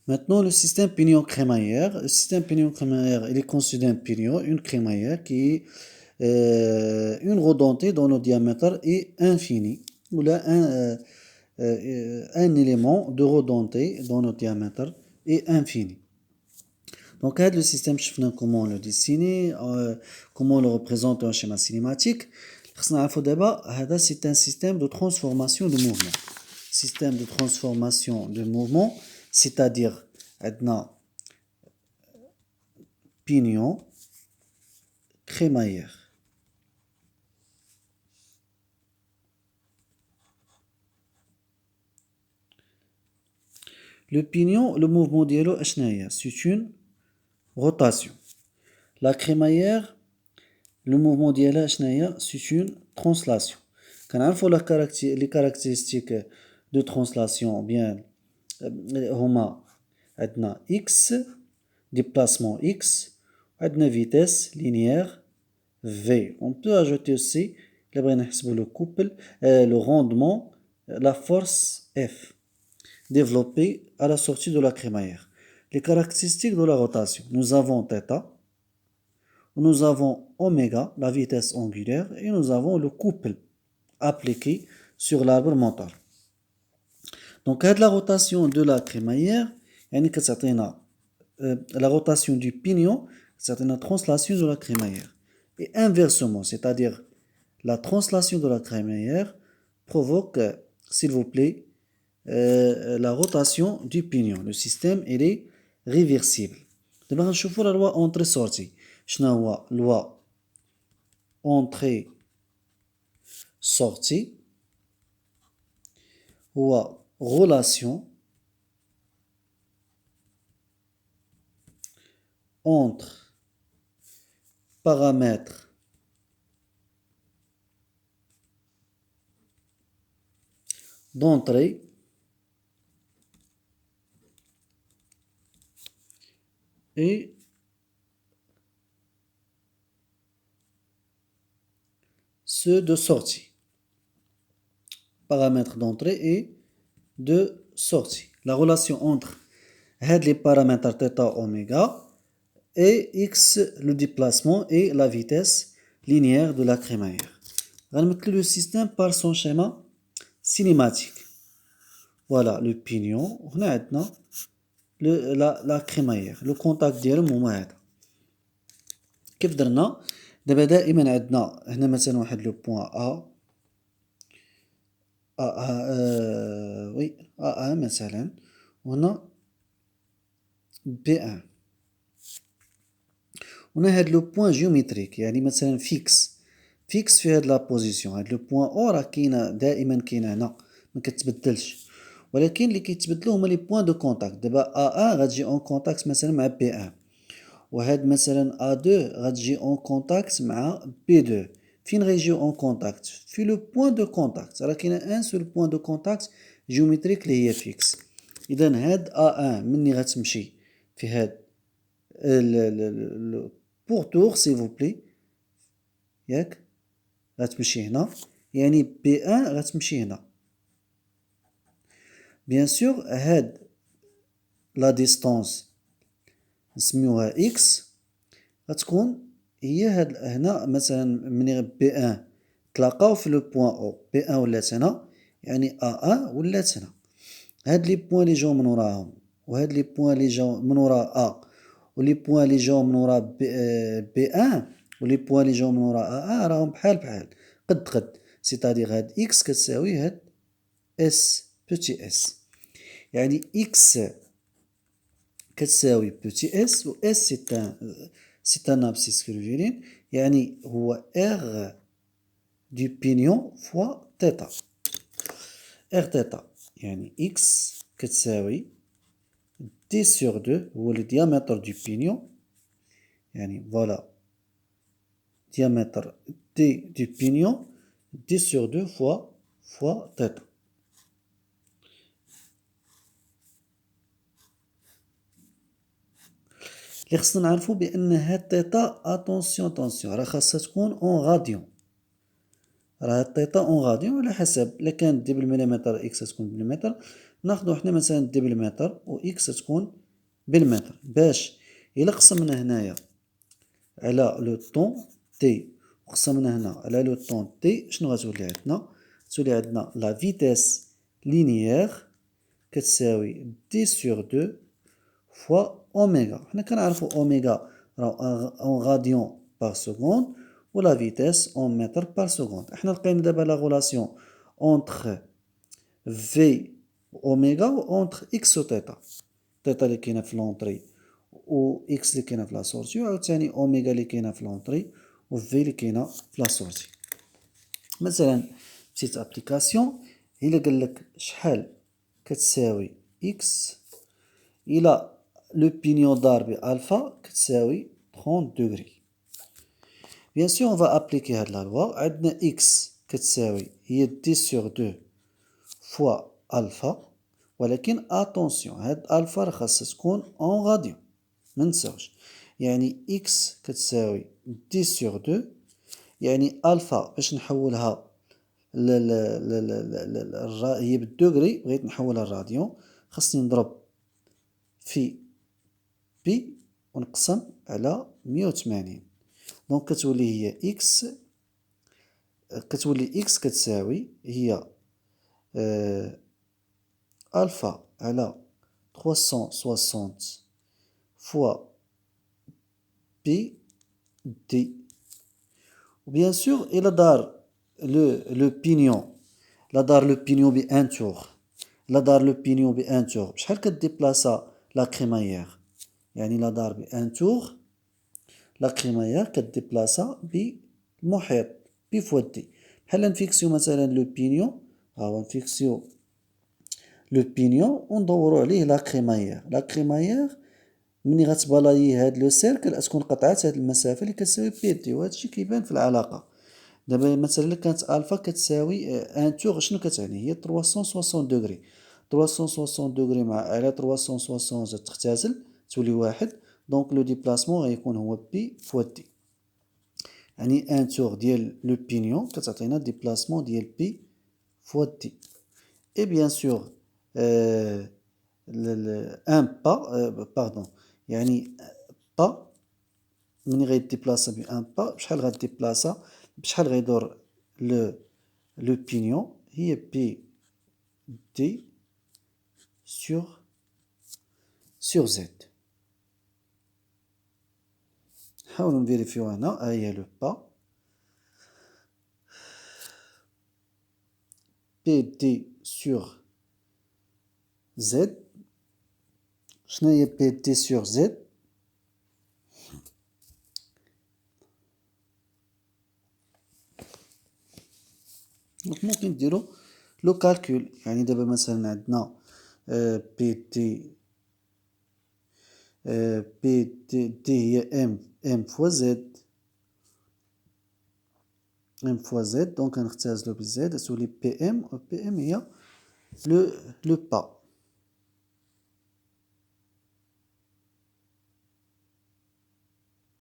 Maintenant, le système pignon-crémaillère. Le système pignon-crémaillère, il est conçu d'un pignon, une crémaillère qui est une redondée dont le diamètre est infini. Ou là, un élément de redondée dont le diamètre est infini. Donc, le système, je sais comment le dessiner, comment le représenter en schéma cinématique. C'est un système de transformation de mouvement. Système de transformation de mouvement, c'est-à-dire, pignon, crémaillère. Le pignon, le mouvement dialo, c'est une rotation. La crémaillère, le mouvement dialo, c'est une translation. Quand on a les caractéristiques de translation, bien, هما عندنا x, déplacement x, عندنا vitesse linéaire v. On peut ajouter aussi le couple, le rendement, la force F, développée à la sortie de la crémaillère. Les caractéristiques de la rotation. Nous avons θ, nous avons oméga, la vitesse angulaire, et nous avons le couple appliqué sur l'arbre moteur. Donc, la rotation de la crémaillère, la rotation du pignon, c'est une translation de la crémaillère. Et inversement, c'est-à-dire la translation de la crémaillère provoque, s'il vous plaît, la rotation du pignon. Le système, il est réversible. D'abord, on va la loi entrée-sortie. Je la loi entrée-sortie ou relation entre paramètres d'entrée et ceux de sortie. Paramètres d'entrée et de sortie. La relation entre les paramètres θ, oméga et x, le déplacement et la vitesse linéaire de la crémaillère. On va mettre le système par son schéma cinématique. Voilà le pignon. On a maintenant la crémaillère. Le contact ديالهم هما هذا. كيف درنا؟ دابا دائما عندنا هنا مثلا واحد لو بوين A1 مثلا وهنا B1. هنا هاد لو بوين جيومتريك يعني مثلا فيكس في هاد لا بوزيسيون. هاد لو بوين او راه كاينه دائما كاينه هنا ما كتبدلش، ولكن اللي كيتبدلوا هما لي بوين دو كونتاكت. دابا A1 غتجي اون كونتاكت مثلا مع B1، وهاد مثلا A2 غتجي اون كونتاكت مع B2. فين غيجيو اون كونتاكت؟ في لو بوين دو كونتاكت. راه كاينه ان سول بوين دو كونتاكت جيومتريك اللي هي فيكس. اذا هاد A1 مني غتمشي في هاد pour tour s'il vous plaît ياك غتمشي هنا، يعني B1 غتمشي هنا. بيان سور هاد لا ديستونس نسميوها x غتكون هي هاد هنا مثلا مني B1 تلاقاو في لو بوين او، B1 ولات هنا يعني A1 ولات هنا. هاد لي بوين لي جاو من وراهم وهاد لي بوين لي جاو من ورا A ولي بوين لي جاو من ورا B1 ولي بوين لي جاو من ورا A1 راهم بحال قد سيتادير هاد x كتساوي هاد s بوتي s، يعني x كتساوي بوتي s و s سي ان ابسيس كيرفيلين، يعني هو r du pignon fois θ. r θ يعني x كتساوي d sur 2 هو le diamètre du pignon، يعني voilà diamètre d du pignon d sur 2 fois θ. اللي خصنا نعرفو بان هاد θ اتونسيون راه خاصها تكون اون غاديون. راه هاد θ اون غاديون على حسب، الا كانت دي بالمليمتر اكس تكون بالمتر، ناخدو حنا مثلا دي بالمتر و إكس تكون بالمتر باش إلا قسمنا هنايا على لو طون تي وقسمنا هنا على لو طون تي شنو غتولي عندنا؟ تولي عندنا لا فيتاس لينيير كتساوي دي سور دو فوا أوميغا. حنا كنعرفو أوميغا راه أون غاديون باغ سكوند و لا فيتاس أون متر باغ سكوند. حنا لقينا دابا لا غولاسيون أونتخ في أوميغا و أونتخ إكس و تيتا. تيتا لي كاينة في لونطري و إكس لي كاينة في لا سورتي و عاوتاني أوميغا لي كاينة في لونطري و في لي كاينة في لا سورتي. مثلا بتيت أبليكاسيون إلا قالك شحال كتساوي إكس إلا لو بينيون ضاربي ألفا كتساوي 30 دوغري. بيان سور اون فا ابليكي هاد لا لوا. عندنا إكس كتساوي هي دي سور دو فوا ألفا، ولكن أتونسيون هاد ألفا راه خاصها تكون أون غاديون منساوش. يعني إكس كتساوي دي سور دو، يعني ألفا باش نحولها هي بالدوغري بغيت نحولها للراديون خاصني نضرب في بي ونقسم على 180. دونك كتولي هي إكس كتساوي هي ألفا على 360 فوا بي دي. وبيان سور إلا دار لو بينيون لو بينيون بأن تور، إلا دار لو بينيون بأن تور بشحال كديبلاصا لا كريمايير؟ يعني إلا دار بأن تور لا كريمايير كديبلاصا بالمحيط بي فوا دي. بحال نفيكسيو مثلا لو بينيون، هاهو نفيكسيو لو بينيون وندورو عليه لا كريمايير. لا كريمايير ملي غتبلايي هاد لو سيركل غتكون قطعات هاد المسافة لي كتساوي بي دي، وهادشي كيبان في العلاقة. دابا مثلا إلا كانت ألفا كتساوي أن تور شنو كتعني؟ هي 360 دوغري. 360 دوغري مع على 360 تختزل تولي واحد، دونك لو ديبلاسمون غيكون هو بي فوا دي. يعني أن تور ديال لو بينيون كتعطينا ديبلاسمون ديال بي فوا دي. إي بيان سور ان با باردون، يعني با ملي غيديبلاصا بان با بشحال غديبلاصا بشحال غيدور لو بينيون هي بي دي سور زد. نحاولو نفيريفيو هنا، ها هي لو با بي دي سور زد. شناهي بي دي سور زد؟ دونك ممكن ديرو لو كالكول. يعني دابا مثلا عندنا بي دي هي ام فوا زد، ام فوا زد، دونك غنختازلو بالزد تولي بي ام، و بي ام هي لو با.